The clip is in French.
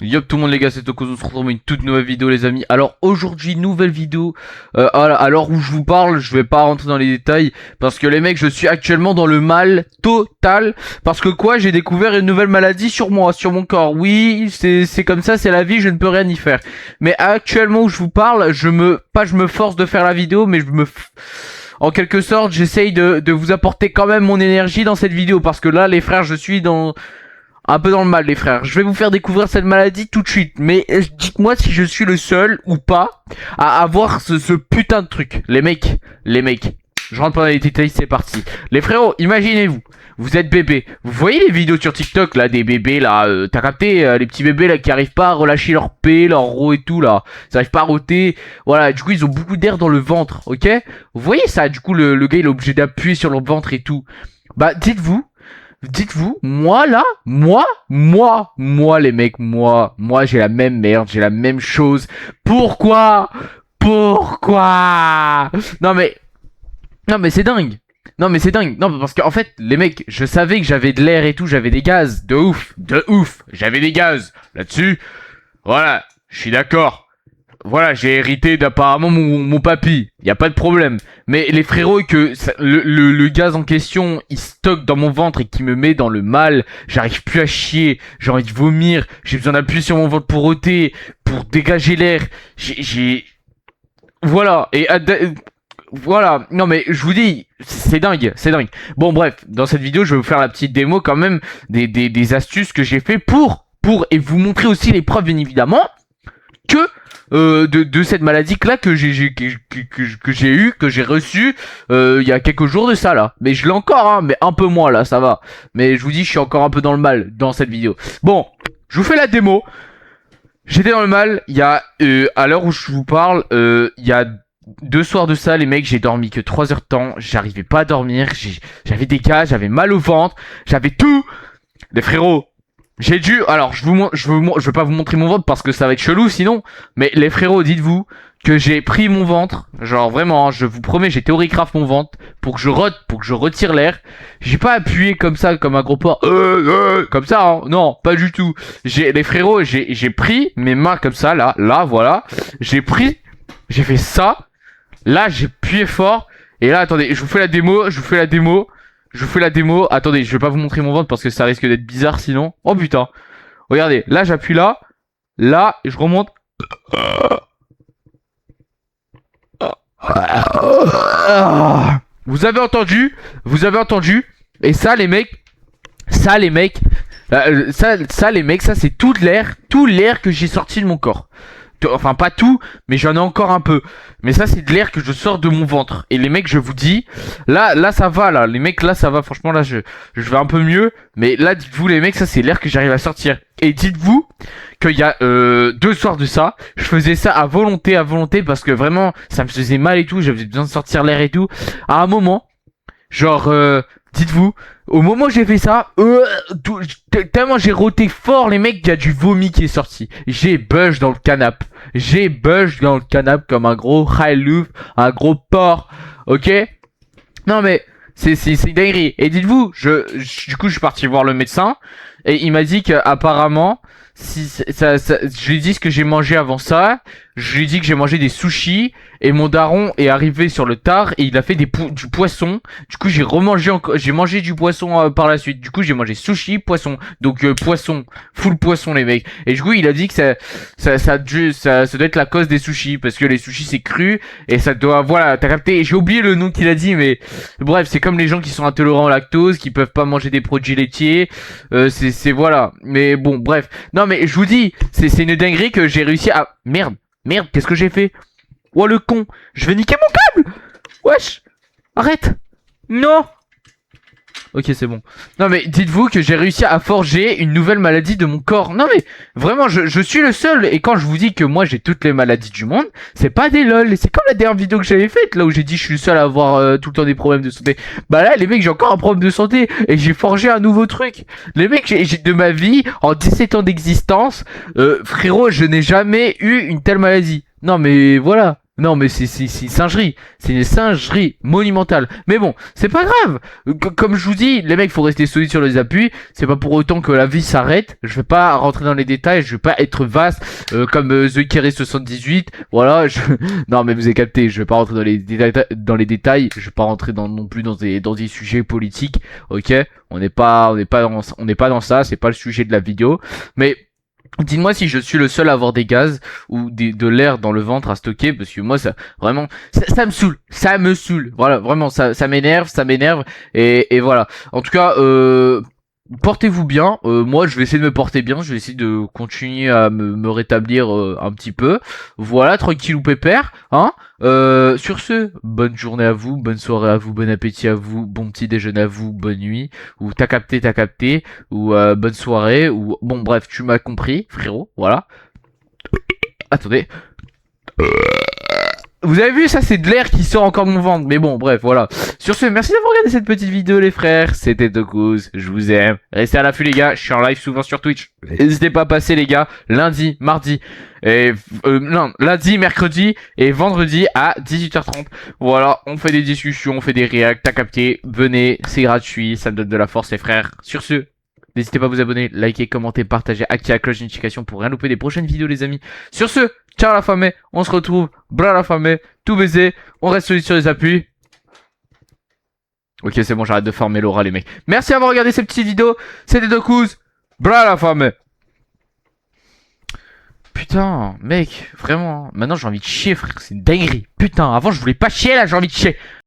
Yop tout le monde les gars, c'est Toko, on se retrouve dans une toute nouvelle vidéo les amis. Alors aujourd'hui nouvelle vidéo, à l'heure où je vous parle, je vais pas rentrer dans les détails parce que les mecs je suis actuellement dans le mal total. Parce que quoi, j'ai découvert une nouvelle maladie sur moi, sur mon corps. Oui, c'est comme ça, c'est la vie, je ne peux rien y faire. Mais actuellement où je vous parle, je me force de faire la vidéo, mais en quelque sorte j'essaye de vous apporter quand même mon énergie dans cette vidéo. Parce que là les frères je suis dans... un peu dans le mal les frères, je vais vous faire découvrir cette maladie tout de suite, mais dites-moi si je suis le seul ou pas à avoir ce putain de truc. Les mecs, je rentre pas dans les détails, c'est parti. Les frérots, imaginez-vous, vous êtes bébé, vous voyez les vidéos sur TikTok là, des bébés là, t'as capté, les petits bébés là qui arrivent pas à relâcher leur P, leur ro et tout là, ils arrivent pas à roter, voilà, du coup ils ont beaucoup d'air dans le ventre, ok. Vous voyez ça, du coup le gars il est obligé d'appuyer sur leur ventre et tout. Bah dites-vous, moi là, moi les mecs, moi j'ai la même merde, j'ai la même chose. Pourquoi? Non mais, non mais c'est dingue. Non mais c'est dingue. Non parce qu'en fait, les mecs, je savais que j'avais de l'air et tout, j'avais des gaz, de ouf. J'avais des gaz là-dessus. Voilà, je suis d'accord. Voilà, j'ai hérité d'apparemment mon papy, y a pas de problème. Mais les frérots que le gaz en question, il stocke dans mon ventre et qui me met dans le mal, j'arrive plus à chier, j'ai envie de vomir, j'ai besoin d'appuyer sur mon ventre pour ôter, pour dégager l'air. Voilà, voilà, non mais je vous dis, c'est dingue. Bon bref, dans cette vidéo, je vais vous faire la petite démo quand même des astuces que j'ai fait et vous montrer aussi les preuves bien évidemment que de cette maladie là que j'ai reçu il y a quelques jours de ça là. Mais je l'ai encore hein, mais un peu moins là, ça va. Mais je vous dis, je suis encore un peu dans le mal dans cette vidéo. Bon, je vous fais la démo. J'étais dans le mal, il y a à l'heure où je vous parle, il y a 2 soirs de ça les mecs, j'ai dormi que 3 heures de temps, j'arrivais pas à dormir, j'avais des cas, j'avais mal au ventre, j'avais tout. Les frérots, j'ai dû, alors je vais pas vous montrer mon ventre parce que ça va être chelou sinon, mais les frérots, dites-vous que j'ai pris mon ventre, genre vraiment, je vous promets, j'ai théorigraphe mon ventre pour que je retire l'air. J'ai pas appuyé comme ça, comme un gros porc, comme ça, hein. Non, pas du tout. Les frérots, j'ai pris mes mains comme ça, là, voilà. J'ai fait ça. Là, j'ai appuyé fort. Et là, attendez, je vous fais la démo. Attendez, je vais pas vous montrer mon ventre parce que ça risque d'être bizarre sinon. Oh putain. Regardez, là j'appuie là. Là, et je remonte. Vous avez entendu. Et ça les mecs, ça les mecs, ça c'est tout l'air que j'ai sorti de mon corps. Enfin pas tout, mais j'en ai encore un peu. Mais ça c'est de l'air que je sors de mon ventre. Et les mecs, je vous dis, là ça va là, les mecs là ça va, franchement là je vais un peu mieux. Mais là dites-vous les mecs, ça c'est l'air que j'arrive à sortir. Et dites-vous qu'il y a 2 soirs de ça, je faisais ça à volonté parce que vraiment ça me faisait mal et tout, j'avais besoin de sortir l'air et tout. À un moment, genre dites-vous, au moment où j'ai fait ça, tellement j'ai roté fort les mecs, il y a du vomi qui est sorti. J'ai bug dans le canapé. Comme un gros high un gros porc. Ok? Non mais c'est une dinguerie. Et dites-vous, du coup je suis parti voir le médecin et il m'a dit qu'apparemment si je lui ai dit ce que j'ai mangé avant ça, je lui ai dit que j'ai mangé des sushis et mon daron est arrivé sur le tard et il a fait du poisson. Du coup j'ai mangé du poisson par la suite. Du coup j'ai mangé sushi, poisson. Donc poisson, full poisson les mecs. Et du coup il a dit que ça doit être la cause des sushis parce que les sushis c'est cru et ça doit, voilà, t'as capté. J'ai oublié le nom qu'il a dit, mais bref, c'est comme les gens qui sont intolérants au lactose, qui peuvent pas manger des produits laitiers. C'est voilà. Mais bon bref. Non mais je vous dis, c'est une dinguerie que j'ai réussi à... Merde, qu'est-ce que j'ai fait? Oh le con, je vais niquer mon câble. Wesh, arrête. Non. Ok, c'est bon. Non mais dites-vous que j'ai réussi à forger une nouvelle maladie de mon corps. Non mais vraiment, je suis le seul. Et quand je vous dis que moi j'ai toutes les maladies du monde, c'est pas des lol. C'est comme la dernière vidéo que j'avais faite, là où j'ai dit je suis le seul à avoir tout le temps des problèmes de santé. Bah là les mecs, j'ai encore un problème de santé et j'ai forgé un nouveau truc. Les mecs, j'ai de ma vie, en 17 ans d'existence, frérot, je n'ai jamais eu une telle maladie. Non mais voilà. Non, mais c'est une singerie. C'est une singerie monumentale. Mais bon, c'est pas grave. Comme je vous dis, les mecs, faut rester solides sur les appuis. C'est pas pour autant que la vie s'arrête. Je vais pas rentrer dans les détails. Je vais pas être vaste comme The Kerry 78. Voilà. Non, mais vous avez capté. Je vais pas rentrer dans les détails. Je vais pas rentrer non plus dans des sujets politiques. Ok. On n'est pas dans ça. C'est pas le sujet de la vidéo. Mais dites-moi si je suis le seul à avoir des gaz ou de l'air dans le ventre à stocker, parce que moi ça vraiment ça me saoule, voilà, vraiment ça m'énerve et voilà. En tout cas, portez-vous bien. Moi je vais essayer de me porter bien, je vais essayer de continuer à me rétablir un petit peu. Voilà, tranquille ou pépère, hein. Sur ce, bonne journée à vous, bonne soirée à vous, bon appétit à vous, bon petit déjeuner à vous, bonne nuit, ou t'as capté, ou bonne soirée, ou bon bref, tu m'as compris, frérot, voilà. Attendez. Vous avez vu, ça c'est de l'air qui sort encore de mon ventre, mais bon, bref, voilà. Sur ce, merci d'avoir regardé cette petite vidéo les frères, c'était Tokuz, je vous aime. Restez à l'affût les gars, je suis en live souvent sur Twitch. N'hésitez pas à passer les gars, lundi, mardi, et non, lundi, mercredi et vendredi à 18h30. Voilà, on fait des discussions, on fait des réacts, t'as capté, venez, c'est gratuit, ça me donne de la force les frères. Sur ce, n'hésitez pas à vous abonner, liker, commenter, partager, activer la cloche de notification pour rien louper des prochaines vidéos les amis. Sur ce, ciao la famille, on se retrouve, bras la famille, tout baiser, on reste solide sur les appuis. Ok c'est bon, j'arrête de former l'aura les mecs. Merci d'avoir regardé ces petites vidéos, c'était Tokuz, bras la famille. Putain, mec, vraiment, maintenant j'ai envie de chier frère, c'est une dinguerie. Putain, avant je voulais pas chier, là j'ai envie de chier.